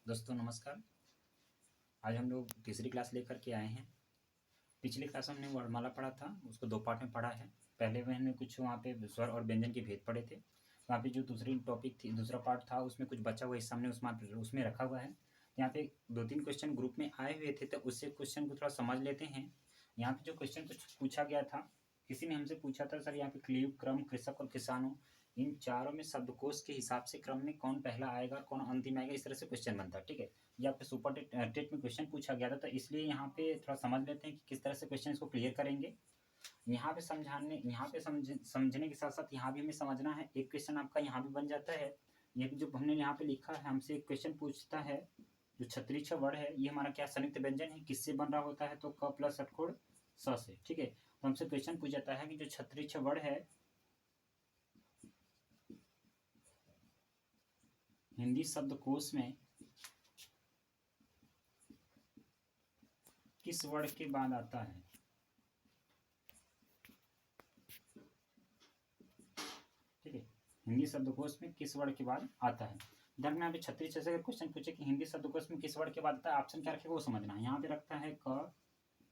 दोस्तों नमस्कार। आज हम लोग तीसरी क्लास लेकर के आए हैं। पिछली क्लास में हमने वर्णमाला पढ़ा था, उसको दो पार्ट में पढ़ा है। पहले में हमने कुछ वहाँ पे स्वर और व्यंजन के भेद पढ़े थे। वहाँ पे जो दूसरी टॉपिक थी, दूसरा पार्ट था, उसमें कुछ बचा हुआ हिस्सा हमने उसमें रखा हुआ है। यहाँ पे 2-3 क्वेश्चन ग्रुप में आए हुए थे, तो उससे क्वेश्चन को थोड़ा समझ लेते हैं। यहाँ पे जो क्वेश्चन कुछ पूछा गया था, किसी ने हमसे पूछा था, सर यहाँ पे क्लीव, क्रम, कृषक और किसानों, इन चारों में शब्दकोश के हिसाब से क्रम में कौन पहला आएगा और कौन अंतिम आएगा, इस तरह से क्वेश्चन बनता है। ठीक है, ये आपके सुपर टेट में क्वेश्चन पूछा गया था, तो इसलिए यहाँ पे थोड़ा समझ लेते हैं कि किस तरह से क्वेश्चन इसको क्लियर करेंगे। यहाँ पे समझने के साथ साथ यहाँ भी हमें समझना है। एक क्वेश्चन आपका यहाँ भी बन जाता है। ये भी जो हमने यहाँ पे लिखा है, हमसे एक क्वेश्चन पूछता है, जो छतरी छ वर्ड है, ये हमारा क्या संयुक्त व्यंजन है, किससे बन रहा होता है, तो क प्लस षटकोण स से। ठीक है, तो हमसे क्वेश्चन पूछ जाता है कि जो छतरी छ वर्ड है हिंदी शब्दकोश में किस वर्ड के बाद आता है। ठीक है, हिंदी शब्दकोश में किस वर्ड के बाद आता है। इधर में यहाँ पे 36 से अगर क्वेश्चन पूछे कि हिंदी शब्दकोश में किस वर्ड के बाद आता है, ऑप्शन क्या रखेगा वो समझना है। यहाँ पे रखता है क,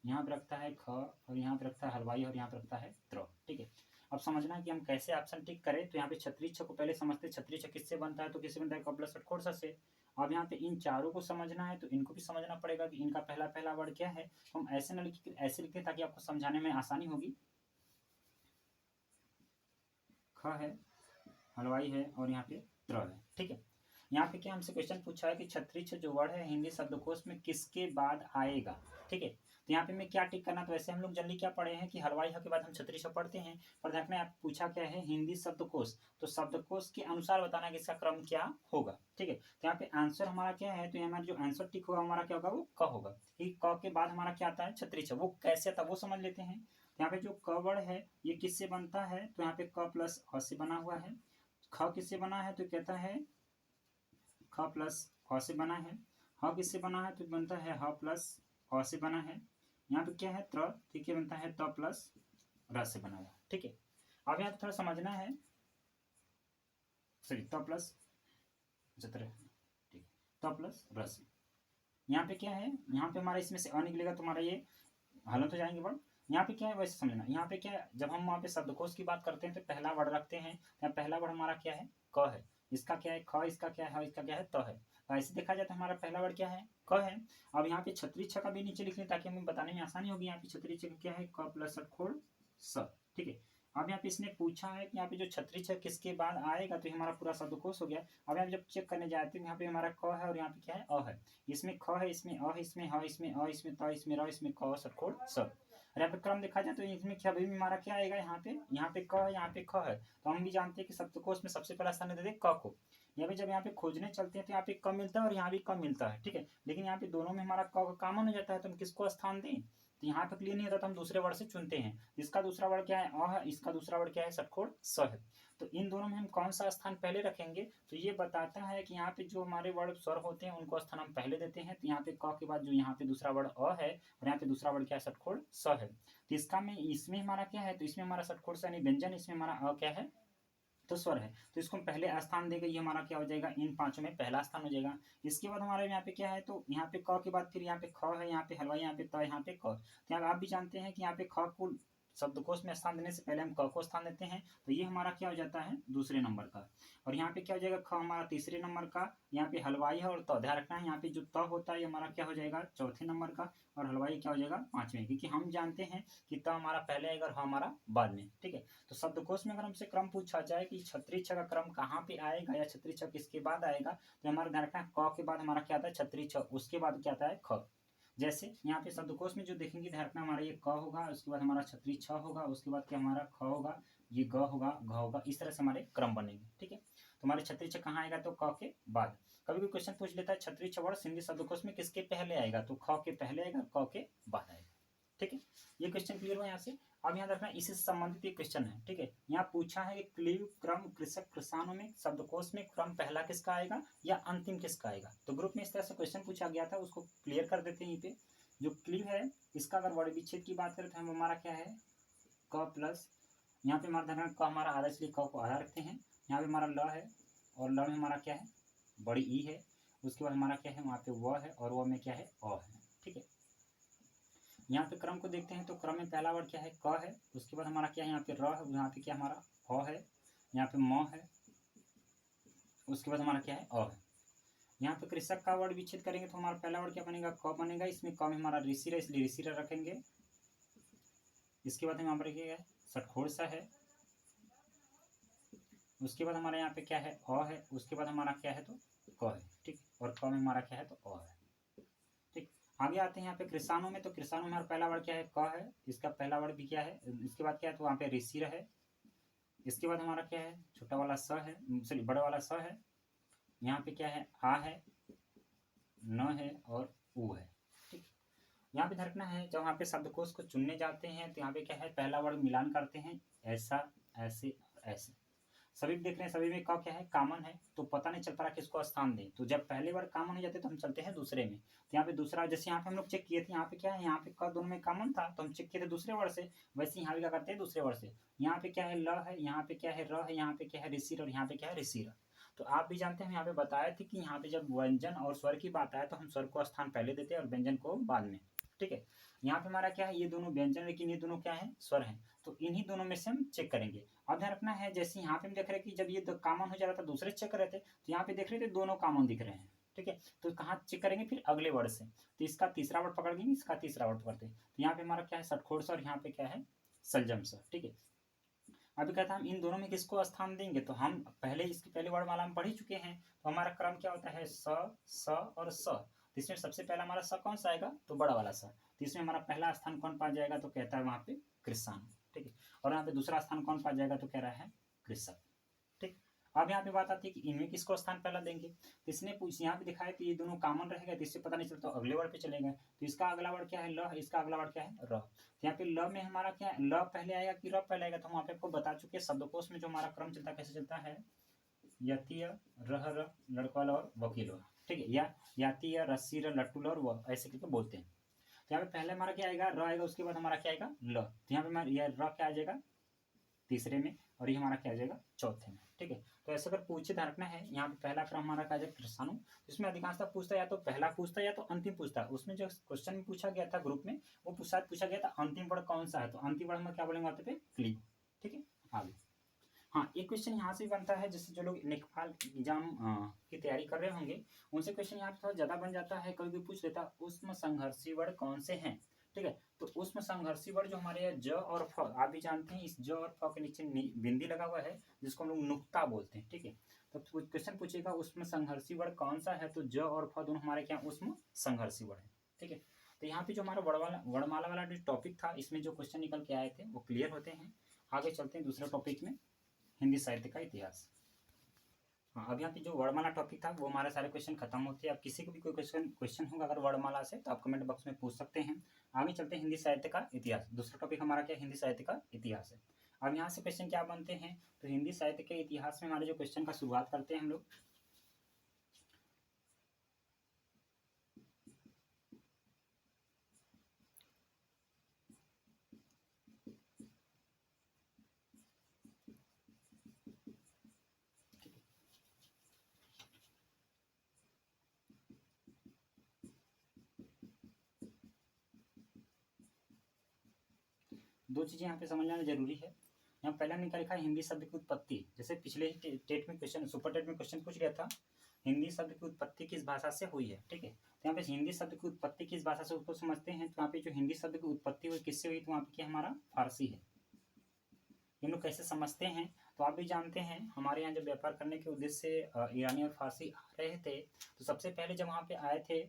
यहाँ पे रखता है ख, और यहाँ पे रखता है हलवाई, और यहाँ पे रखता है त्र। ठीक है, अब समझना है कि हम कैसे ऑप्शन टिक करें। तो यहाँ पे छत्रीस को पहले समझते, छत्रीस किससे बनता है, तो किससे बनता है, क प्लस षटकोण स से। अब यहाँ पे इन चारों को समझना है, तो इनको भी समझना पड़ेगा कि इनका पहला पहला वर्ड क्या है। हम ऐसे न लिखें, ऐसे लिखें ताकि आपको समझाने में आसानी होगी। ख है, हलवाई है, और यहाँ पे त्र है। ठीक है, यहाँ पे क्या हमसे क्वेश्चन पूछा है कि छत्रीस जो वर्ड है हिंदी शब्दकोश में किसके बाद आएगा। ठीक है, तो यहाँ पे मैं क्या टिक करना, तो वैसे हम लोग जनरली क्या पढ़े हैं कि हलवाई के बाद हम छत्रीस पढ़ते हैं, पर देखना आप पूछा क्या है, हिंदी शब्दकोश, तो शब्दकोश के अनुसार बताना कि इसका क्रम क्या होगा। ठीक है, तो यहाँ पे आंसर हमारा क्या है, तो हमारा जो आंसर टिक होगा हमारा क्या होगा, वो क होगा। ठीक, क के बाद हमारा क्या आता है, छत्रीस, वो कैसे आता है वो समझ लेते हैं। यहाँ पे जो क वर्ड है ये किससे बनता है, तो यहाँ पे क प्लस अ से बना हुआ है। ख किससे बना है, तो कहता है ख प्लस ख से बना है। ह किससे बना है, तो बनता है ह प्लस क से बना है। यहाँ पे क्या है, त्र, ठीक है, बनता है त प्लस र से बना हुआ। ठीक है, अब यहाँ पे थोड़ा समझना है, सॉरी त प्लस 17, ठीक, त प्लस र से। यहाँ पे क्या है, यहाँ पे हमारा इसमें से अ निकलेगा, तो हमारा ये हल तो जाएंगे वर्ड। यहाँ पे क्या है वैसे समझना, यहाँ पे क्या है, जब हम वहाँ पे शब्दकोश की बात करते हैं तो पहला वर्ड रखते हैं। यहाँ पहला वर्ड हमारा क्या है, क है, इसका क्या है ख, इसका क्या है, इसका क्या है त है। तो ऐसे देखा जाए तो हमारा पहला वर्ड क्या है, क है। अब यहाँ पे छत्रीस छ का भी नीचे लिख लें ताकि हमें बताने में आसानी होगी। यहाँ पे छत्रीस छ क्या है, क प्लस षटकोण स। ठीक है, अब यहाँ पे इसने पूछा है कि यहाँ पे जो छत्रीस छ किसके बाद आएगा, तो हमारा पूरा शब्दकोश हो गया। अब यहाँ जब चेक करने जाते हैं, यहाँ पे हमारा क है और यहाँ पे क्या है, अ है। इसमें ख है, इसमें अ, इसमें ह, इसमें अ, इसमें त, इसमें र, इसमें क षटकोण स। और यहाँ पे क्रम देखा जाए तो इसमें क्या भी हमारा क्या आएगा, यहाँ पे क है, यहाँ पे ख है। तो हम भी जानते हैं कि शब्दकोश में सबसे पहला स्थान देते हैं क को। यहाँ पे जब यहाँ पे खोजने चलते हैं तो यहाँ पे क मिलता है और यहाँ भी क मिलता है। ठीक है, लेकिन यहाँ पे दोनों में हमारा क कॉमन हो जाता है, तो हम किसको स्थान दें, तो यहाँ पे क्लियर नहीं होता तो हम दूसरे वर्ड से चुनते हैं। इसका दूसरा वर्ड क्या है, अ है, इसका दूसरा वर्ड क्या है, षटकोण स है। तो इन दोनों में हम कौन सा स्थान पहले रखेंगे, तो ये बताता है कि यहाँ पे जो हमारे वर्ड स्वर होते हैं उनको स्थान हम पहले देते हैं। तो यहाँ पे क के बाद जो यहाँ पे दूसरा वर्ड अ है और यहाँ पे दूसरा वर्ड क्या है, षटकोण स है। तो इसका में इसमें हमारा क्या है, तो इसमें हमारा षटकोण स यानी व्यंजन, इसमें हमारा अ क्या है, तो स्वर है। तो इसको हम पहले स्थान देंगे, ये हमारा क्या हो जाएगा, इन पांचों में पहला स्थान हो जाएगा। इसके बाद हमारे यहाँ पे क्या है, तो यहाँ पे क के बाद फिर यहाँ पे ख है, यहाँ पे हलवाई, यहाँ पे त, यहाँ पे क। तो यहाँ आप भी जानते हैं कि यहाँ पे ख को शब्दकोश में स्थान देने से पहले हम क को स्थान देते हैं, तो ये हमारा क्या हो जाता है, दूसरे नंबर का। और यहाँ पे क्या हो जाएगा, ख हमारा तीसरे नंबर का, यहाँ पे हलवाई है और त, ध्यान रखना है यहाँ पे जो त होता है ये हमारा क्या हो जाएगा, चौथे नंबर का, और हलवाई क्या हो जाएगा, पांचवें, क्योंकि हम जानते हैं कि त हमारा पहले आएगा और ह हमारा बाद में। ठीक है, तो शब्दकोश में अगर हमसे क्रम पूछा जाए कि छत्रीस छ का क्रम कहाँ पे आएगा या छत्रीस छ किसके बाद आएगा, तो हमारा ध्यान रखना है क के बाद हमारा क्या आता है, छत्रीस छ, उसके बाद क्या आता है, ख। जैसे यहाँ पे शब्दकोश में जो देखेंगे, ध्यान रखना हमारा ये क होगा, उसके बाद हमारा छत्रीस छ होगा, उसके बाद क्या हमारा ख होगा, ये ग होगा, घ होगा, इस तरह से हमारे क्रम बनेंगे। ठीक है, तो हमारे छत्रीस छ कहाँ आएगा, तो क के बाद। कभी कोई क्वेश्चन पूछ लेता है छत्रीस छ वर्ड हिंदी शब्दकोश में किसके पहले आएगा, तो ख के पहले आएगा, क के बाद आएगा। ठीक है, ये क्वेश्चन क्लियर हुआ यहाँ से। अब यहाँ रखना इसी से संबंधित एक क्वेश्चन है। ठीक है, यहाँ पूछा है कि क्लीव, क्रम, कृषक, किसानों में शब्दकोश में क्रम पहला किसका आएगा या अंतिम किसका आएगा। तो ग्रुप में इस तरह से क्वेश्चन पूछा गया था, उसको क्लियर कर देते हैं। यहाँ पे जो क्लीव है इसका अगर वर्ड विच्छेद की बात करें तो हम हमारा क्या है, क प्लस, यहाँ पे हमारा ध्यान क हमारा आधा, इसलिए क को आधा रखते हैं। यहाँ पे हमारा ल है और ल में हमारा क्या है, बड़ी ई है, उसके बाद हमारा क्या है वहाँ पे व है, और व में क्या है अ है। ठीक है, यहाँ पे क्रम को देखते हैं तो क्रम में पहला वर्ड क्या है क है, उसके बाद हमारा क्या है यहाँ पे र है, यहाँ पे क्या हमारा ह है, यहाँ पे म है, उसके बाद हमारा क्या है अ है। यहाँ पे कृषक का वर्ड विच्छेद करेंगे तो हमारा पहला वर्ड क्या बनेगा क बनेगा, इसमें क में हमारा ऋषि है इसलिए ऋषि रखेंगे। इसके बाद यहाँ पर क्या है सटखोरसा है, उसके बाद हमारा यहाँ पे क्या है अ है, उसके बाद हमारा क्या है तो क है। ठीक, और क में हमारा क्या है तो अ है। ठीक, आगे आते हैं यहाँ पे कृषाणु में, तो कृषाणु में हमारा पहला वर्ड क्या है क है, इसका पहला वर्ड भी क्या है, इसके बाद क्या है तो वहाँ पे ऋषि है। इसके बाद हमारा क्या है छोटा वाला स है, सॉरी बड़ा वाला स है, यहाँ पे क्या है आ है, न है और ऊ है। ठीक, यहाँ पे ध्यान रखना है जब यहाँ पे शब्दकोश को चुनने जाते हैं तो यहाँ पे क्या है पहला वर्ड मिलान करते हैं, ऐसा, ऐसे और ऐसे। सभी देख रहे हैं सभी में क क्या है कॉमन है, तो पता नहीं चल पा रहा किसको स्थान दें, तो जब पहले वर्ड कॉमन हो जाते तो हम चलते हैं दूसरे में। तो यहाँ पे दूसरा, जैसे यहाँ पे हम लोग चेक किए थे, यहाँ पे क्या है यहाँ पे क दोनों में कॉमन था तो हम चेक किए थे दूसरे वर्ड से, वैसे यहाँ पे क्या करते हैं दूसरे वर्ड से। यहाँ पे क्या है ल है, यहाँ पे क्या है र है, यहाँ पे क्या है ऋषि और यहाँ पे क्या है ऋषि। तो आप भी जानते हैं यहाँ पे बताए थे कि यहाँ पे जब व्यंजन और स्वर की बात आए तो हम स्वर को स्थान पहले देते हैं और व्यंजन को बाद में। ठीक है, यहाँ पे हमारा क्या है ये दोनों व्यंजन, लेकिन ये दोनों क्या है स्वर हैं, तो इन्हीं दोनों में से हम चेक करेंगे। अब ध्यान रखना है जैसे यहाँ पे हम देख रहे हैं कि जब ये कॉमन हो जा रहा था दूसरे चेक कर रहे थे, तो यहाँ पे देख रहे थे दोनों कॉमन दिख रहे हैं। ठीक है, तो कहाँ चेक करेंगे फिर अगले वर्ड से, तो इसका तीसरा वर्ड पकड़ेंगे, इसका तीसरा वर्ड पकड़ते हैं, तो यहाँ पे हमारा क्या है सटखोर सा और यहाँ पे क्या है सलजम सा। ठीक है, अभी कहता है हम इन दोनों में किसको स्थान देंगे, तो हम पहले इसकी पहले वर्णमाला में पढ़ ही चुके हैं, तो हमारा क्रम क्या होता है स और स। तो इसमें सबसे पहला हमारा स कौन सा आएगा तो बड़ा वाला स, तो इसमें हमारा पहला स्थान कौन पा जाएगा तो कहता है वहाँ पे कृषाणु। ठीक है, और यहाँ पे दूसरा स्थान कौन पा जाएगा तो कह रहा है कृषक। ठीक, अब यहाँ पे बात आती है कि इनमें किसको स्थान पहला देंगे, तो इसने पूछ यहाँ पे दिखाया कि ये दोनों कॉमन रहेगा, तो इससे पता नहीं चलता तो अगले वर्ड पे चलेंगे, तो इसका अगला वर्ड क्या है ल, इसका अगला वर्ड क्या है र। तो यहाँ पे ल में हमारा क्या है ल पहले आएगा कि र पहले आएगा, तो हम वहाँ पे आपको बता चुके हैं शब्दकोश में जो हमारा क्रम चलता है कैसे चलता है, यतीय रह र लड़कवाल और वकील। ठीक है, या यातीय रस्सी र लट्टूल और व ऐसे करके बोलते हैं। तो यहाँ पे पहले हमारा क्या आएगा र आएगा, उसके बाद हमारा क्या आएगा ल, तो यहाँ पे हमारा यह र क्या आ जाएगा तीसरे में और ये हमारा क्या आ जाएगा चौथे में। ठीक है, तो ऐसे अगर पूछे ध्यान रखना है यहाँ पे पहला क्रम हमारा क्या आ जाएगा कृषाणु, इसमें अधिकांशतः पूछता है या तो पहला पूछता है या तो अंतिम पूछता है। उसमें जो क्वेश्चन में पूछा गया था ग्रुप में वो शायद पूछा गया था अंतिम वर्ड कौन सा है, तो अंतिम वर्ड में क्या बोलेंगे वहाँ पे क्लिप। ठीक है, आगे हाँ एक क्वेश्चन यहाँ से बनता है, जैसे जो लोग लेखपाल एग्जाम की तैयारी कर रहे होंगे उनसे क्वेश्चन यहाँ पे थोड़ा ज़्यादा बन जाता है, कभी भी पूछ लेता उष्म संघर्षी वर्ड कौन से हैं। ठीक है, तो उष्म संघर्षी वर्ड जो हमारे ज और फ, आप भी जानते हैं इस ज और फ के नीचे बिंदी लगा हुआ है जिसको हम लोग नुक्ता बोलते हैं। ठीक है, तो क्वेश्चन पूछेगा उष्म संघर्षी वर्ड कौन सा है, तो ज और फ दोनों हमारे क्या उष्म संघर्षी वर्ड है। ठीक है, तो यहाँ पे जो हमारा वर्णमाला वाला जो टॉपिक था इसमें जो क्वेश्चन निकल के आए थे वो क्लियर होते हैं। आगे चलते हैं दूसरे टॉपिक में, हिंदी साहित्य का इतिहास। हाँ, अब यहाँ पे जो वर्णमाला टॉपिक था वो हमारे सारे क्वेश्चन खत्म होते हैं। अब किसी को भी कोई क्वेश्चन होगा अगर वर्णमाला से तो आप कमेंट बॉक्स में पूछ सकते हैं। आगे चलते हैं हिंदी साहित्य का इतिहास, दूसरा टॉपिक हमारा क्या हिंदी साहित्य का इतिहास है। अब यहाँ से क्वेश्चन क्या बनते हैं, तो हिंदी साहित्य के इतिहास में हमारे जो क्वेश्चन का शुरुआत करते हैं हम लोग। दो चीज़ें यहाँ पे समझ लेना जरूरी है। यहाँ पहले हमने क्या लिखा है हिंदी शब्द की उत्पत्ति, जैसे पिछले टेट में क्वेश्चन सुपर टेट में क्वेश्चन पूछ गया था हिंदी शब्द की उत्पत्ति किस भाषा से हुई है। ठीक है, तो यहाँ पे हिंदी शब्द की उत्पत्ति किस भाषा से उसको समझते हैं, तो यहाँ पे जो हिंदी शब्द की उत्पत्ति हुई किससे हुई, तो वहाँ पे क्या हमारा फारसी है। हम लोग कैसे समझते हैं, तो आप भी जानते हैं हमारे यहाँ जब व्यापार करने के उद्देश्य से ईरानी और फारसी आ रहे थे, तो सबसे पहले जब वहाँ पे आए थे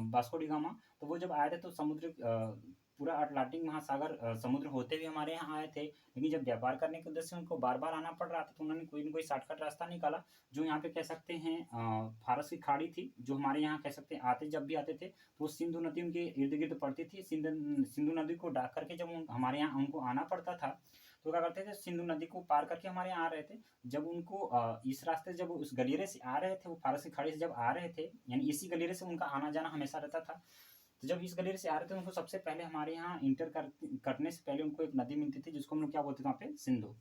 वास्को डी गामा, तो वो जब आए थे तो समुद्र पूरा अटलांटिक महासागर समुद्र होते हुए हमारे यहाँ आए थे, लेकिन जब व्यापार करने के उद्देश्य से उनको बार बार आना पड़ रहा था तो उन्होंने कोई ना कोई शॉर्टकट रास्ता निकाला, जो यहाँ पे कह सकते हैं फारस की खाड़ी थी जो हमारे यहाँ कह सकते हैं आते जब भी आते थे तो सिंधु नदी उनके इर्द गिर्द पड़ती थी। सिंधु नदी को डाक करके जब हमारे यहाँ उनको आना पड़ता था तो क्या करते थे सिंधु नदी को पार करके हमारे यहाँ आ रहे थे। जब उनको इस रास्ते जब उस गलियरे से आ रहे थे, वो फारस की खाड़ी से जब आ रहे थे, यानी इसी गलियरे से उनका आना जाना हमेशा रहता था। तो जब इस गलियरे से आ रहे थे उनको सबसे पहले हमारे यहाँ इंटर करने से पहले उनको एक नदी मिलती थी जिसको हम लोग क्या बोलते थे वहाँ पे सिंधु।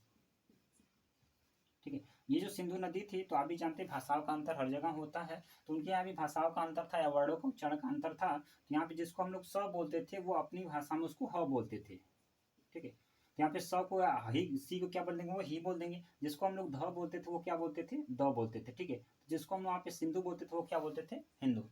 ठीक है, ये जो सिंधु नदी थी, तो आप भी जानते हैं भाषाओं का अंतर हर जगह होता है, तो उनके यहाँ भी भाषाओं का अंतर था या वर्डों का उच्चारण का अंतर था। तो यहाँ पे जिसको हम लोग स बोलते थे वो अपनी भाषा में उसको ह बोलते थे, ठीक है। तो यहाँ पे स को ही, सी को क्या बोल देंगे, वो ही बोल देंगे। जिसको हम लोग ध बोलते थे वो क्या बोलते थे, द बोलते थे, ठीक है। जिसको हम वहाँ पे सिंधु बोलते थे वो क्या बोलते थे, हिंदू।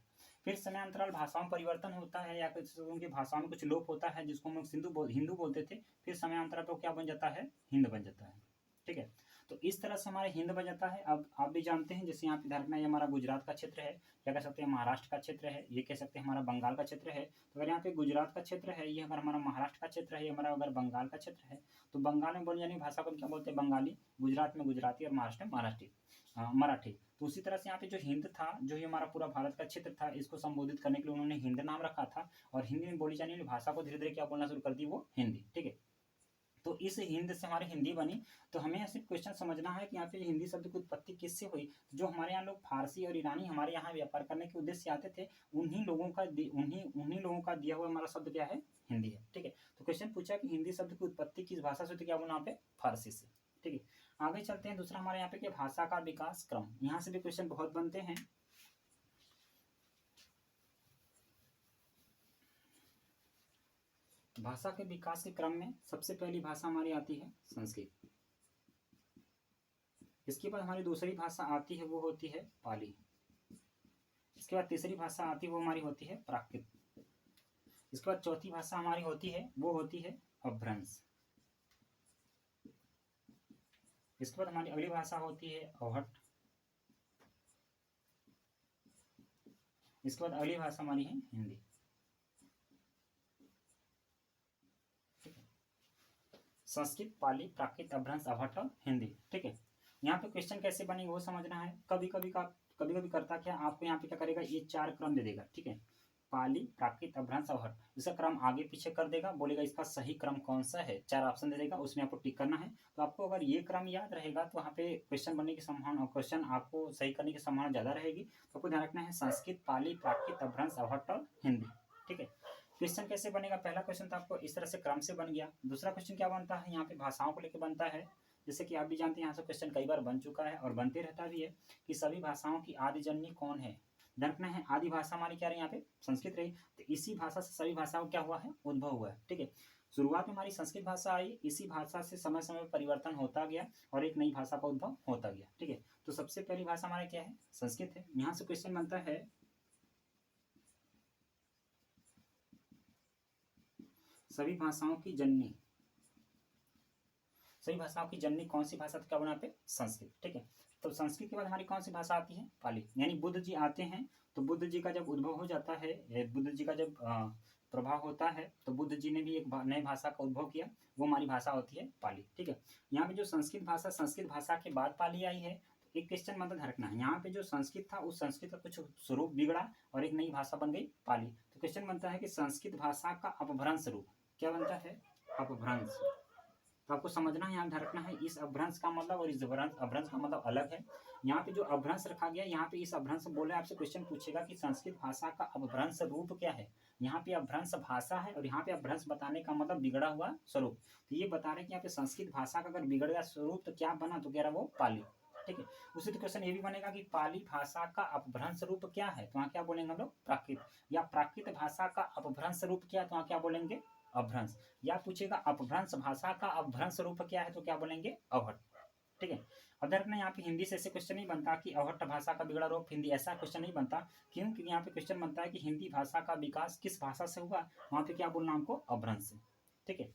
फिर समयांतराल भाषाओं में परिवर्तन होता है या कुछ उनकी भाषाओं में कुछ लोप होता है, जिसको हम लोग हिंदू बोलते थे, फिर समयांतराल पर क्या बन जाता है, हिंद बन जाता है, ठीक है। तो इस तरह से हमारे हिंद बन जाता है। अब आप भी जानते हैं, जैसे यहाँ पे ध्यान रखना, ये हमारा गुजरात का क्षेत्र है, क्या कह सकते हैं महाराष्ट्र का क्षेत्र है, ये कह सकते हैं हमारा बंगाल का क्षेत्र है। तो अगर यहाँ पे गुजरात का क्षेत्र है, ये अगर हमारा महाराष्ट्र का क्षेत्र है, ये हमारा अगर बंगाल का क्षेत्र है, तो बंगाल में बोलने जाने भाषा को क्या बोलते हैं, बंगाली। गुजरात में गुजराती और महाराष्ट्र में मराठी। तो उसी तरह से यहाँ पे जो हिंद था, जो ये हमारा पूरा भारत का क्षेत्र था, इसको संबोधित करने के लिए उन्होंने हिंद नाम रखा था। और हिंदी में बोली जाने वाली भाषा को धीरे धीरे क्या बोलना शुरू कर दी, वो हिंदी, ठीक है। तो इस हिंद से हमारी हिंदी बनी। तो हमें सिर्फ क्वेश्चन समझना है कि यहाँ पे हिंदी शब्द की उत्पत्ति किससे हुई। जो हमारे यहाँ लोग फारसी और ईरानी हमारे यहाँ व्यापार करने के उद्देश्य से आते थे, उन्हीं लोगों का दिया हुआ हमारा शब्द क्या है, हिंदी है, ठीक है। तो क्वेश्चन पूछा कि हिंदी शब्द की उत्पत्ति किस भाषा से, तो क्या बोला यहाँ पे, फारसी से, ठीक है। आगे चलते हैं, दूसरा हमारे यहाँ पे क्या, भाषा का विकास क्रम। यहाँ से भी क्वेश्चन बहुत बनते हैं। भाषा के विकास के क्रम में सबसे पहली भाषा हमारी आती है संस्कृत। इसके बाद हमारी दूसरी भाषा आती है, वो होती है पाली। इसके बाद तीसरी भाषा आती है, वो हमारी होती है प्राकृत। इसके बाद चौथी भाषा हमारी होती है, वो होती है अपभ्रंश। इसके बाद हमारी अगली भाषा होती है अवहट। इसके बाद अगली भाषा हमारी है हिंदी, ठीक है। संस्कृत, पाली, प्राकृत, अपभ्रंश, अवहट और हिंदी, ठीक है। यहाँ पे क्वेश्चन कैसे बनेगा वो समझना है। कभी कभी करता क्या, आपको यहाँ पे क्या करेगा, ये 4 क्रम दे देगा, ठीक है। पाली, प्राकृत, अपभ्रंश, अवहट, इसका क्रम आगे पीछे कर देगा, बोलेगा इसका सही क्रम कौन सा है, 4 ऑप्शन दे देगा, उसमें आपको टिक करना है। तो आपको अगर ये क्रम याद रहेगा तो वहाँ पे क्वेश्चन बनने की संभावना, क्वेश्चन आपको सही करने की संभावना ज़्यादा रहेगी। तो आपको ध्यान रखना है संस्कृत, पाली, प्राकृत, अपभ्रंश, अवहट और हिंदी, ठीक है। क्वेश्चन कैसे बनेगा, पहला क्वेश्चन तो आपको इस तरह से क्रम से बन गया। दूसरा क्वेश्चन क्या बनता है, यहाँ पे भाषाओं को लेकर बनता है। जैसे कि आप भी जानते हैं, यहाँ से क्वेश्चन कई बार बन चुका है और बनते रहता भी है कि सभी भाषाओं की आदि जननी कौन है। ध्यान रखना है, आदि भाषा हमारी क्या रही, यहाँ पे संस्कृत रही। तो इसी भाषा से सभी भाषाओं क्या हुआ है, उद्भव हुआ है, ठीक है। शुरुआत में हमारी संस्कृत भाषा आई, इसी भाषा से समय समय पर परिवर्तन होता गया और एक नई भाषा का उद्भव होता गया, ठीक है। तो सबसे पहली भाषा हमारी क्या है, संस्कृत है। यहाँ से क्वेश्चन बनता है, सभी भाषाओं की जननी, सभी भाषाओं की जननी कौन सी भाषा, तो क्या बना पे, संस्कृत, ठीक है। तो संस्कृत के बाद हमारी कौन सी भाषा आती है, पाली। यानी बुद्ध जी आते हैं, तो बुद्ध जी का जब उद्भव हो जाता है, बुद्ध जी का जब प्रभाव होता है, तो बुद्ध जी ने भी एक नई भाषा का उद्भव किया, वो हमारी भाषा होती है पाली, ठीक है। यहाँ पे जो संस्कृत भाषा के बाद पाली आई है। तो एक क्वेश्चन मतलब ध्यान रखना है, यहाँ पे जो संस्कृत था उस संस्कृत का कुछ स्वरूप बिगड़ा और एक नई भाषा बन गई पाली। तो क्वेश्चन बनता है कि संस्कृत भाषा का अपभ्रंश रूप क्या बनता है, अपभ्रंश। तो आपको समझना है, यहाँ ध्यान रखना है, इस अपभ्रंश का मतलब और इस अपभ्रंश का मतलब अलग है। यहाँ पे जो अपभ्रंश रखा गया, यहाँ पे इस अपभ्रंश बोले, आपसे क्वेश्चन पूछेगा कि संस्कृत भाषा का अपभ्रंश रूप क्या है। यहाँ पे अपभ्रंश भाषा है और यहाँ पे अपभ्रंश बताने का मतलब बिगड़ा हुआ स्वरूप। तो ये बता रहे कि यहाँ पे संस्कृत भाषा का अगर बिगड़ गया स्वरूप तो क्या बना, तो कह रहा वो पाली, ठीक है। उसी क्वेश्चन ये भी बनेगा कि पाली भाषा का अपभ्रंश रूप क्या है, तो वहाँ क्या बोलेंगे हम लोग, प्राकृत। या प्राकृत भाषा का अपभ्रंश रूप क्या है, तो वहाँ क्या बोलेंगे, अपभ्रंश। या पूछेगा अपभ्रंश भाषा का अपभ्रंश रूप क्या है, तो क्या बोलेंगे, अवहट, ठीक है। अब देखना यहाँ पे हिंदी से ऐसे क्वेश्चन नहीं बनता कि अवहट भाषा का बिगड़ा रूप हिंदी, ऐसा क्वेश्चन नहीं बनता। क्योंकि यहाँ पे क्वेश्चन बनता है कि हिंदी भाषा का विकास किस भाषा से हुआ, वहाँ पे क्या बोलना हमको, अपभ्रंश से, ठीक है।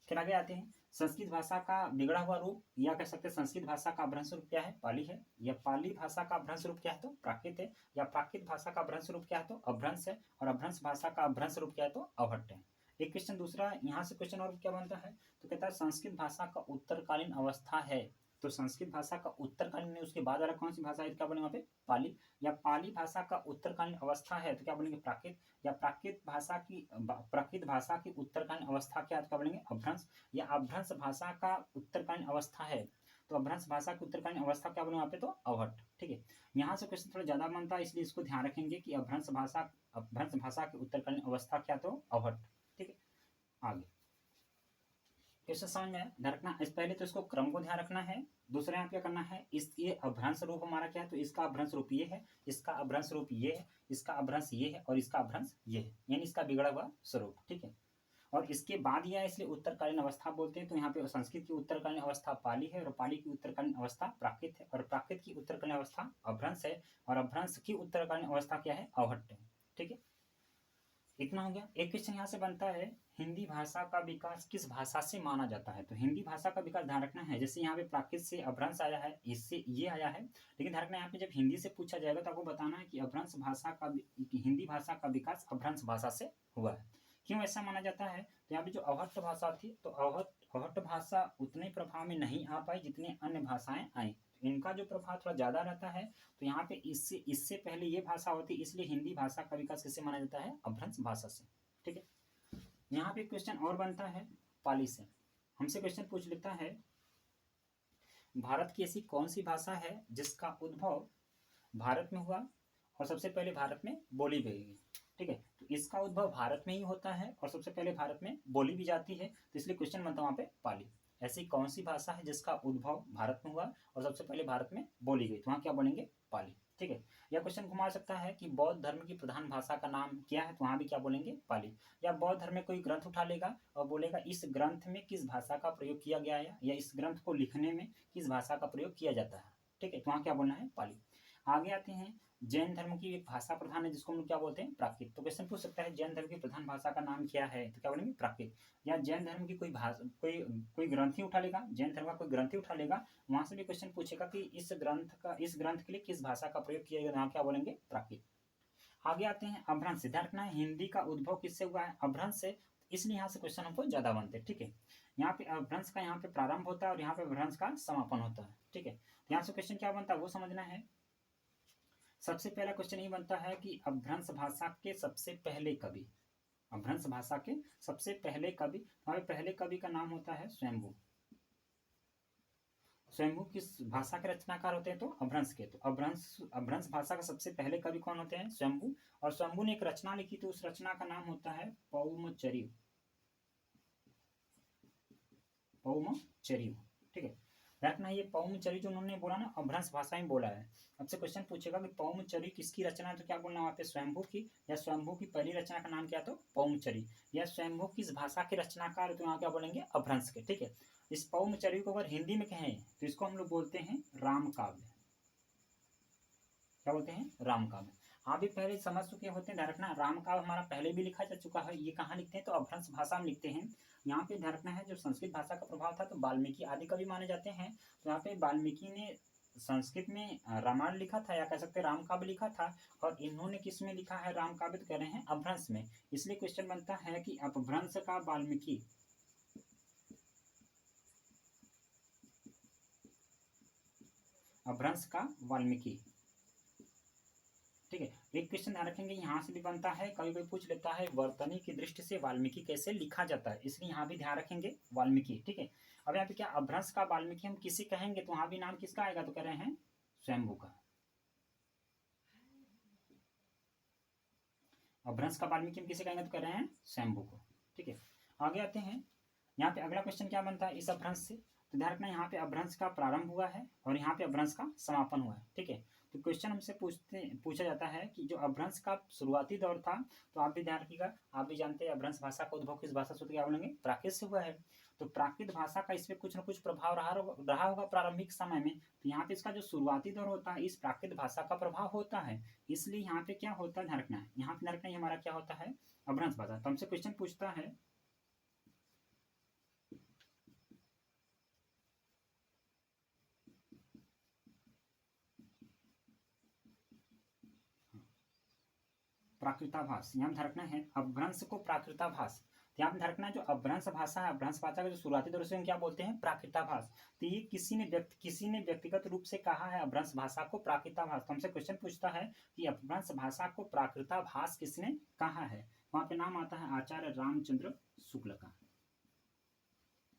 फिर आगे आते हैं, संस्कृत भाषा का बिगड़ा हुआ रूप, या कह सकते हैं संस्कृत भाषा का अपभ्रंश रूप क्या है, पाली है। या पाली भाषा का अपभ्रंश रूप क्या है, तो प्राकृत है। या प्राकृत भाषा का अपभ्रंश रूप क्या है, तो अपभ्रंश है। और अपभ्रंश भाषा का अपभ्रंश रूप क्या है, तो अवहट है। एक क्वेश्चन दूसरा यहाँ से क्वेश्चन और क्या बनता है, तो कहता है संस्कृत भाषा का उत्तरकालीन अवस्था है। तो संस्कृत भाषा का उत्तरकालीन में उसके बाद वाला कौन सी भाषा है, क्या बोलेंगे वहाँ पे, पाली। या पाली भाषा का उत्तरकालीन अवस्था है, तो क्या बोलेंगे, प्राकृत। या प्राकृत भाषा की उत्तरकालीन अवस्था क्या है, तो क्या बोलेंगे, अपभ्रंश। या अपभ्रंश भाषा का उत्तरकालीन अवस्था है, तो अपभ्रंश भाषा की उत्तरकालीन अवस्था क्या बोलेंगे वहाँ पे, तो अवहट, ठीक है। यहाँ से क्वेश्चन थोड़ा ज्यादा बनता है, इसलिए इसको ध्यान रखेंगे कि अपभ्रंश भाषा की उत्तरकालीन अवस्था क्या, तो अवहट, ठीक है। आगे क्वेश्चन समझ में आया? ध्यान रखना, इस पहले तो इसको क्रम को ध्यान रखना है। दूसरा यहाँ क्या करना है, इस ये अभ्रंश रूप हमारा क्या है, तो इसका अभ्रंश रूप ये है, इसका अभ्रंश रूप ये है, इसका अभ्रंश ये है और इसका अभ्रंश ये है, यानी इसका बिगड़ा हुआ स्वरूप। ठीक है, और इसके बाद यह है, इसलिए उत्तरकालीन अवस्था बोलते हैं। तो यहाँ पे संस्कृत की उत्तरकालीन अवस्था पाली है और पाली की उत्तरकालीन अवस्था प्राकृत है और प्राकृत की उत्तरकालीन अवस्था अभ्रंश है और अभ्रंश की उत्तरकालीन अवस्था क्या है, अवहट्ट है। ठीक है, इतना हो गया। एक क्वेश्चन यहाँ से बनता है, हिंदी भाषा का विकास किस भाषा से माना जाता है? तो हिंदी भाषा का विकास ध्यान रखना है, जैसे यहाँ पे प्राकृत से अभ्रंश आया है, इससे ये आया है, लेकिन ध्यान रखना यहाँ पे जब हिंदी से पूछा जाएगा तो आपको बताना है कि अभ्रंश भाषा का हिंदी भाषा का विकास अभ्रंश भाषा से हुआ है। क्यों ऐसा माना जाता है? तो यहाँ पे जो अवहट्ट भाषा थी, तो अवहट्ट भाषा उतने प्रभाव में नहीं आ पाई जितने अन्य भाषाएं आई, इनका जो प्रभाव थोड़ा ज़्यादा रहता है। तो यहाँ पे इससे पहले ये भाषा होती, इसलिए हिंदी भाषा का विकास किससे माना जाता है, अभ्रंश भाषा से। ठीक है, यहाँ पे क्वेश्चन और बनता है पाली से, हमसे क्वेश्चन पूछ लेता है, भारत की ऐसी कौन सी भाषा है जिसका उद्भव भारत में हुआ और सबसे पहले भारत में बोली गई? ठीक है, तो इसका उद्भव भारत में ही होता है और सबसे पहले भारत में बोली भी जाती है, तो इसलिए क्वेश्चन बनता है वहाँ पे पाली। ऐसी कौन सी भाषा है जिसका उद्भव भारत में हुआ और सबसे पहले भारत में बोली गई? तो वहाँ क्या बोलेंगे, पाली। ठीक है, यह क्वेश्चन घुमा सकता है कि बौद्ध धर्म की प्रधान भाषा का नाम क्या है? तो वहाँ भी क्या बोलेंगे, पाली। या बौद्ध धर्म में कोई ग्रंथ उठा लेगा और बोलेगा इस ग्रंथ में किस भाषा का प्रयोग किया गया है, या इस ग्रंथ को लिखने में किस भाषा का प्रयोग किया जाता है। ठीक है, तो वहाँ क्या बोलना है, पाली। आगे आते हैं, जैन धर्म की एक भाषा प्रधान है जिसको हम लोग क्या बोलते हैं, प्राकृत। तो क्वेश्चन पूछ सकता है जैन धर्म की प्रधान भाषा का नाम क्या है? तो क्या बोलेंगे, प्राकृत। या जैन धर्म की कोई भाषा, कोई ग्रंथ ही उठा लेगा, जैन धर्म का कोई ग्रंथ ही उठा लेगा, वहां से भी क्वेश्चन पूछेगा कि इस ग्रंथ के लिए किस भाषा का प्रयोग किया गया, क्या बोलेंगे, प्राकृत। आगे आते हैं अभ्रंश से। ध्यान रखना है, हिंदी का उद्भव किससे हुआ है, अभ्रंश से, इसलिए यहाँ से क्वेश्चन हमको ज्यादा बनते हैं। ठीक है, यहाँ पे अभ्रंश का यहाँ पे प्रारंभ होता है और यहाँ पे अभ्रंश का समापन होता है। ठीक है, यहाँ से क्वेश्चन क्या बनता है वो समझना है। सबसे पहला क्वेश्चन ये बनता है कि अपभ्रंश भाषा के सबसे पहले कवि, अपभ्रंश भाषा के सबसे पहले कवि, हमारे पहले कवि का नाम होता है स्वयंभू। स्वयंभू किस भाषा के रचनाकार होते हैं? तो अपभ्रंश के। तो अपभ्रंश भाषा का सबसे पहले कवि कौन होते हैं? स्वयंभू। और स्वयंभू ने एक रचना लिखी थी, उस रचना का नाम होता है पौमचर्यू। पौमचर्यू। ठीक है, रखना ये पौमचर्यू जो उन्होंने बोला ना, अपभ्रंश भाषा में बोला है। आपसे क्वेश्चन पूछेगा कि पौमचर्यू किसकी रचना है, तो क्या बोलना वहाँ पे, स्वयंभू की। या स्वयंभू की पहली रचना का नाम क्या, तो पौमचर्यू। या स्वयंभू किस भाषा के रचनाकार, तो यहाँ क्या बोलेंगे, अपभ्रंश के। ठीक है, इस पौमचर्यू को अगर हिंदी में कहें तो इसको हम लोग बोलते हैं राम काव्य। क्या बोलते हैं, राम काव्य। आप भी पहले समझ चुके होते हैं। ध्यान रखना, राम काव्य हमारा पहले भी लिखा जा चुका है। ये कहाँ लिखते हैं, तो अपभ्रंश भाषा में लिखते हैं। यहाँ पे ध्यान रखना है, जो संस्कृत भाषा का प्रभाव था, तो वाल्मीकि आदि कवि माने जाते हैं। तो यहाँ पे वाल्मीकि ने संस्कृत में रामायण लिखा था, या कह सकते हैं राम काव्य लिखा था। और इन्होंने किस में लिखा है राम काव्य, तो कह रहे हैं अपभ्रंश में। इसलिए क्वेश्चन बनता है कि अपभ्रंश का वाल्मीकि, अपभ्रंश का वाल्मीकि। ठीक है, एक क्वेश्चन ध्यान रखेंगे, यहाँ से भी बनता है, कभी कोई पूछ लेता है वर्तनी की दृष्टि से वाल्मीकि कैसे लिखा जाता है, इसलिए यहाँ भी ध्यान रखेंगे वाल्मीकि। ठीक है, अब यहाँ पे क्या, अपभ्रंश का वाल्मीकि हम किसी कहेंगे तो वहां भी नाम किसका आएगा, तो कह रहे हैं स्वयंभू का। अपभ्रंश का वाल्मीकि हम किसे कहेंगे, तो कह रहे हैं स्वयंभू को। ठीक है, आगे आते हैं, यहाँ पे अगला क्वेश्चन क्या बनता है इस अपभ्रंश से। तो ध्यान रखना, यहाँ पे अपभ्रंश का प्रारंभ हुआ है और यहाँ पे अपभ्रंश का समापन हुआ है। ठीक है, तो क्वेश्चन हमसे पूछा जाता है कि जो अपभ्रंश का शुरुआती दौर था, तो आप भी ध्यान रखिएगा, आप भी जानते हैं अपभ्रंश भाषा का उद्भव किस भाषा से, क्या बोलेंगे, प्राकृत से हुआ है। तो प्राकृत भाषा का इसमें कुछ न कुछ प्रभाव रहा होगा प्रारंभिक समय में। तो यहाँ पे इसका जो शुरुआती दौर होता है, इस प्राकृत भाषा का प्रभाव होता है। इसलिए यहाँ पे क्या होता है, ध्यान रखना है, यहाँ पे ध्यान रखना, हमारा क्या होता है, अपभ्रंश भाषा। तो हमसे क्वेश्चन पूछता है, प्राकृताभास, यहाँ ध्यान रखना है, अपभ्रंश को प्राकृताभास। यहाँ पे ध्यान रखना है, जो अपभ्रंश भाषा है, अपभ्रंश भाषा का जो शुरुआती दौर से हम क्या बोलते हैं, प्राकृताभास। तो ये किसी ने व्यक्तिगत रूप से कहा है अपभ्रंश भाषा को प्राकृताभास। तो हमसे क्वेश्चन पूछता है कि अपभ्रंश भाषा को प्राकृताभास किसने कहा है, वहां पे नाम आता है आचार्य रामचंद्र शुक्ल का।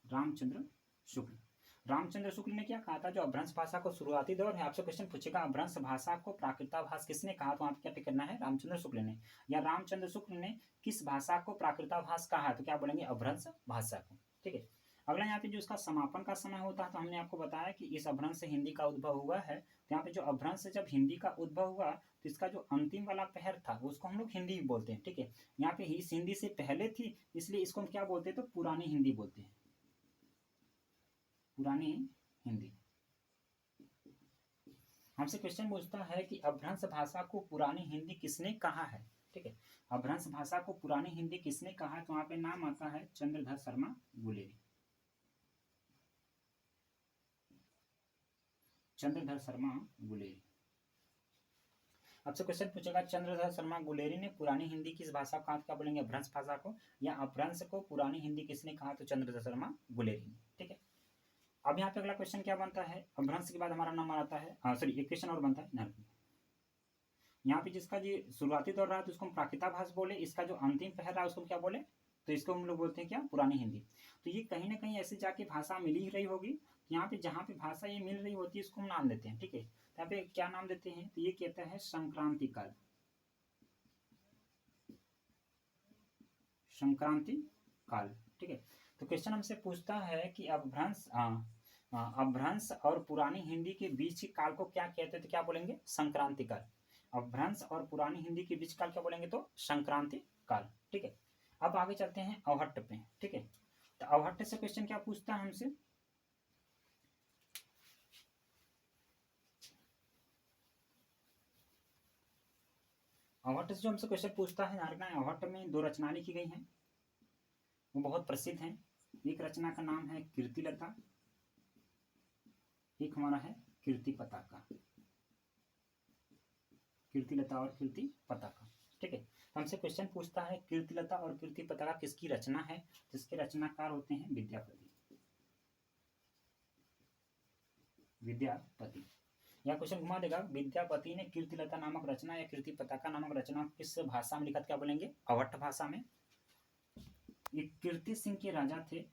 रामचंद्र शुक्ल, रामचंद्र शुक्ल ने क्या कहा था, जो अपभ्रंश भाषा को शुरुआती दौर है, आपसे क्वेश्चन पूछेगा अपभ्रंश भाषा को प्राकृताभास किसने कहा, तो आप क्या टिक करना है, रामचंद्र शुक्ल ने। या रामचंद्र शुक्ल ने किस भाषा को प्राकृताभास कहा है, तो क्या बोलेंगे, अपभ्रंश भाषा को। ठीक है, अगला यहाँ पे जो इसका समापन का समय होता है, तो हमने आपको बताया कि इस अपभ्रंश से हिंदी का उद्भव हुआ है। तो यहाँ पे जो अपभ्रंश से जब हिंदी का उद्भव हुआ, तो इसका जो अंतिम वाला पहर था उसको हम लोग हिंदी बोलते हैं, ठीक है। यहाँ पे इस हिंदी से पहले थी, इसलिए इसको हम क्या बोलते हैं, तो पुरानी हिंदी बोलते हैं, पुरानी हिंदी। हमसे क्वेश्चन पूछता है कि अपभ्रंश भाषा को पुरानी हिंदी किसने कहा है, ठीक है। अपभ्रंश भाषा को पुरानी हिंदी किसने कहा है, तो वहां पे नाम आता है चंद्रधर शर्मा गुलेरी, चंद्रधर शर्मा गुलेरी। आपसे क्वेश्चन पूछेगा चंद्रधर शर्मा गुलेरी ने पुरानी हिंदी किस भाषा को कहा, क्या बोलेंगे अपभ्रंश भाषा को, या अपभ्रंश को पुरानी हिंदी किसने कहा, तो चंद्रधर शर्मा गुलेरी ने, ठीक है। अब यहाँ पे अगला क्वेश्चन क्या बनता है, अपभ्रंश के बाद हमारा नंबर आता है, सॉरी एक क्वेश्चन और बनता है, यहाँ पे जिसका जो शुरुआती दौर रहा तो उसको हम प्राकृताभास बोले, इसका जो अंतिम पहर रहा उसको क्या बोले, तो इसको हम लोग बोलते हैं क्या, पुरानी हिंदी। तो ये कहीं ना कहीं ऐसे जाके भाषा मिल ही रही होगी, यहाँ पे जहाँ पे भाषा ये मिल रही होती है इसको हम नाम देते हैं, ठीक है। यहाँ पे क्या नाम देते हैं, तो ये कहता है संक्रांति काल, संक्रांति काल, ठीक है। तो क्वेश्चन हमसे पूछता है कि अपभ्रंश और पुरानी हिंदी के बीच के काल को क्या कहते हैं, तो क्या बोलेंगे संक्रांति काल। अपभ्रंश और पुरानी हिंदी के बीच काल क्या बोलेंगे, तो संक्रांति काल, ठीक है। अब आगे चलते हैं अवहट्ट पे, ठीक है। तो अवहट्ट से क्वेश्चन क्या पूछता है हमसे, अवहट्ट से जो हमसे क्वेश्चन पूछता है, अवहट्ट में दो रचना लिखी गई हैं, वो बहुत प्रसिद्ध हैं। एक रचना का नाम है कीर्तिलता, एक हमारा है कीर्ति पताका, कीर्तिलता और कीर्ति पताका, ठीक है। हमसे क्वेश्चन पूछता है कीर्तिलता और कीर्ति पताका किसकी रचना है, जिसके रचनाकार होते हैं विद्यापति, विद्यापति। यह क्वेश्चन घुमा देगा, विद्यापति ने कीर्तिलता नामक रचना या कीर्ति पताका नामक रचना किस भाषा में लिखा, क्या बोलेंगे अवहट्ट भाषा में। ये कीर्ति सिंह के राजा थे,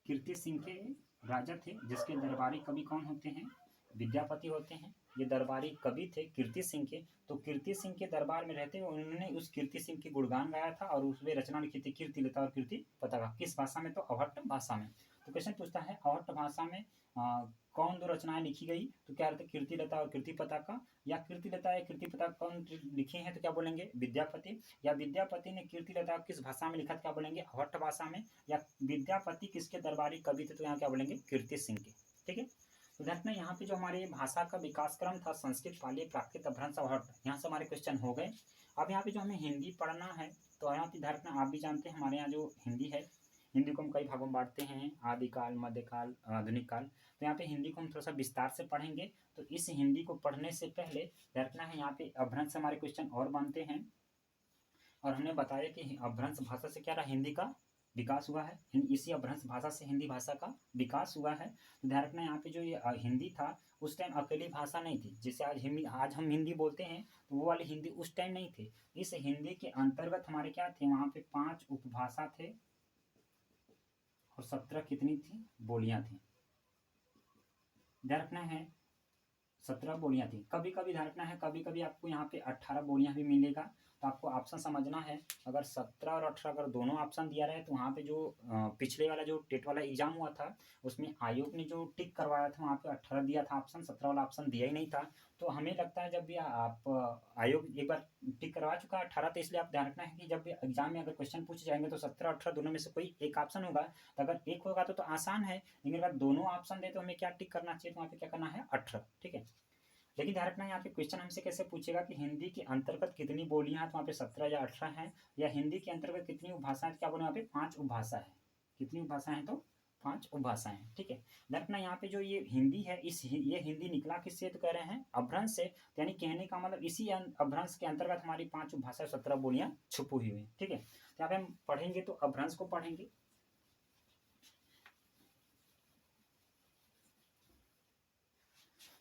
कीर्ति सिंह के राजा थे, जिसके दरबारी कवि कौन होते हैं, विद्यापति होते हैं। ये दरबारी कवि थे कीर्ति सिंह के, तो कीर्ति सिंह के दरबार में रहते हुए उन्होंने उस कीर्ति सिंह की गुणगान गाया था और उसमें रचना लिखी थी कीर्तिलता और कीर्ति पताका, किस भाषा में, तो अवहट्ट भाषा में। तो क्वेश्चन पूछता है अवहट्ट भाषा में कौन दो रचनाएं लिखी गई, तो क्या रहते कीर्तिलता और कीर्ति पताका, या कीर्तिलता या कीर्ति पताका कौन लिखे हैं, तो क्या बोलेंगे विद्यापति, या विद्यापति ने कीर्तिलता किस भाषा में लिखा, क्या बोलेंगे अवहट्ट भाषा में, या विद्यापति किसके दरबारी कवि थे, तो यहाँ क्या बोलेंगे कीर्ति सिंह के, ठीक है। तो ध्यान रखना, यहाँ पे जो हमारे भाषा का विकास क्रम था संस्कृत, पाली, प्राकृत, अपभ्रंश, अवहट्ट, यहाँ से हमारे क्वेश्चन हो गए। अब यहाँ पे जो हमें हिंदी पढ़ना है, तो यहाँ पे ध्यान रखना, आप भी जानते हैं हमारे यहाँ जो हिंदी है, हिंदी को हम कई भागों में बांटते हैं, आदिकाल, मध्यकाल, आधुनिक काल। तो यहाँ पे हिंदी को हम थोड़ा सा विस्तार से पढ़ेंगे। तो इस हिंदी को पढ़ने से पहले ध्यान रखना है, यहाँ पे अपभ्रंश से हमारे क्वेश्चन और बनते हैं, और हमने बताया कि अपभ्रंश भाषा से क्या रहा, हिंदी का विकास हुआ है, इसी अपभ्रंश भाषा से हिंदी भाषा का विकास हुआ है। तो ध्यान रखना यहाँ पे जो ये हिंदी था उस टाइम अकेली भाषा नहीं थी, जैसे आज हम हिंदी बोलते हैं, तो वो वाली हिंदी उस टाइम नहीं थी। इस हिंदी के अंतर्गत हमारे क्या थे, वहाँ पे 5 उपभाषा थे और 17 कितनी थी, बोलियां थी। ध्यान रखना है 17 बोलियां थी। कभी कभी ध्यान रखना है, कभी कभी आपको यहाँ पे 18 बोलियां भी मिलेगा, तो आपको ऑप्शन समझना है। अगर 17 और 18 अगर दोनों ऑप्शन दिया रहे, तो वहाँ पे जो पिछले वाला जो टेट वाला एग्जाम हुआ था, उसमें आयोग ने जो टिक करवाया था वहाँ पे 18 दिया था ऑप्शन, 17 वाला ऑप्शन दिया ही नहीं था। तो हमें लगता है जब भी आप आयोग एक बार टिक करवा चुका है 18, तो इसलिए आप ध्यान रखना है कि जब भी एग्जाम में अगर क्वेश्चन पूछे जाएंगे तो 17 और 18 दोनों में से कोई एक ऑप्शन होगा। तो अगर एक होगा तो आसान है, लेकिन अगर दोनों ऑप्शन दे तो हमें क्या टिक करना चाहिए, तो वहाँ पे क्या करना है 18, ठीक है। लेकिन ध्यान रखना यहाँ पे क्वेश्चन हमसे कैसे पूछेगा कि हिंदी के अंतर्गत कितनी बोलियां हैं, तो वहाँ पे 17 या 18 है, या हिंदी के अंतर्गत कितनी उपभाषा है, क्या बोले वहाँ पे 5 उपभाषा है, कितनी उपभाषा है, तो 5 उपभाषाएं हैं, ठीक है। ध्यान रखना यहाँ पे जो ये हिंदी है, ये हिंदी निकला किससे, तो कह रहे हैं अपभ्रंश से, यानी कहने का मतलब इसी अपभ्रंश के अंतर्गत हमारी 5 उपभाषा 17 बोलियां छुपी हुई है, ठीक है। तो यहाँ पे हम पढ़ेंगे तो अपभ्रंश को पढ़ेंगे।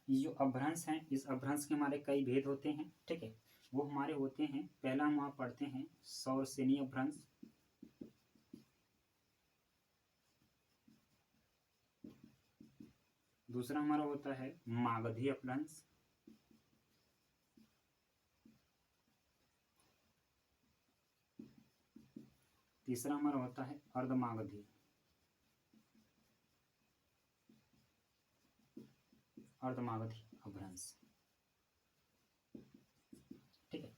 ये जो अपभ्रंश हैं, इस अपभ्रंश के हमारे कई भेद होते हैं, ठीक है। वो हमारे होते हैं, पहला हम वहाँ पढ़ते हैं सौरसेनी अपभ्रंश, दूसरा हमारा होता है मागधी अपभ्रंश, तीसरा हमारा होता है अर्धमागधी। अर्धमागधी अपभ्रंश। ठीक है,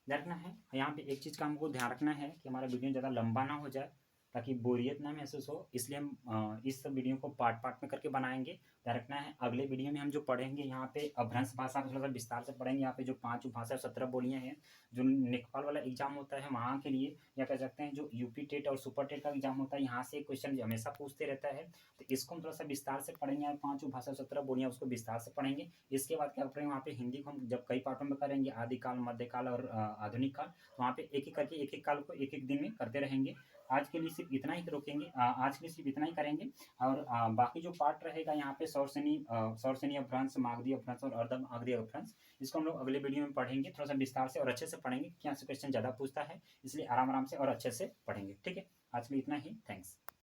ध्यान रखना है यहाँ पे एक चीज़ का हमको ध्यान रखना है कि हमारा वीडियो ज़्यादा लंबा ना हो जाए, ताकि बोरियत ना महसूस हो, इसलिए हम इस वीडियो को पार्ट पार्ट में करके बनाएंगे। ध्यान रखना है अगले वीडियो में हम जो पढ़ेंगे यहाँ पे अपभ्रंश भाषा को थोड़ा सा विस्तार से पढ़ेंगे। यहाँ पे जो 5 भाषा 17 बोलियाँ हैं, जो लेखपाल वाला एग्जाम होता है वहाँ के लिए, या कह सकते हैं जो यूपी टेट और सुपर टेट का एग्जाम होता है, यहाँ से क्वेश्चन हमेशा पूछते रहता है। तो इसको हम थोड़ा सा विस्तार से पढ़ेंगे। यहाँ 5 भाषा 17 बोलियाँ उसको विस्तार से पढ़ेंगे। इसके बाद क्या करेंगे, वहाँ पे हिंदी को हम जब कई पार्टों में करेंगे, आदिकाल, मध्यकाल और आधुनिक काल, तो वहाँ पे एक एक करके एक एक काल को एक एक दिन में करते रहेंगे। आज के लिए सिर्फ इतना ही रोकेंगे, आज के लिए सिर्फ इतना ही करेंगे। और बाकी जो पार्ट रहेगा यहाँ पे सौरसेनी अपभ्रंश, मागधी अपभ्रंश और अर्धमागधी अपभ्रंश, इसको हम लोग अगले वीडियो में पढ़ेंगे। थोड़ा सा विस्तार से और अच्छे से पढ़ेंगे, क्या से क्वेश्चन ज़्यादा पूछता है, इसलिए आराम आराम से और अच्छे से पढ़ेंगे। ठीक है, आज के लिए इतना ही। थैंक्स।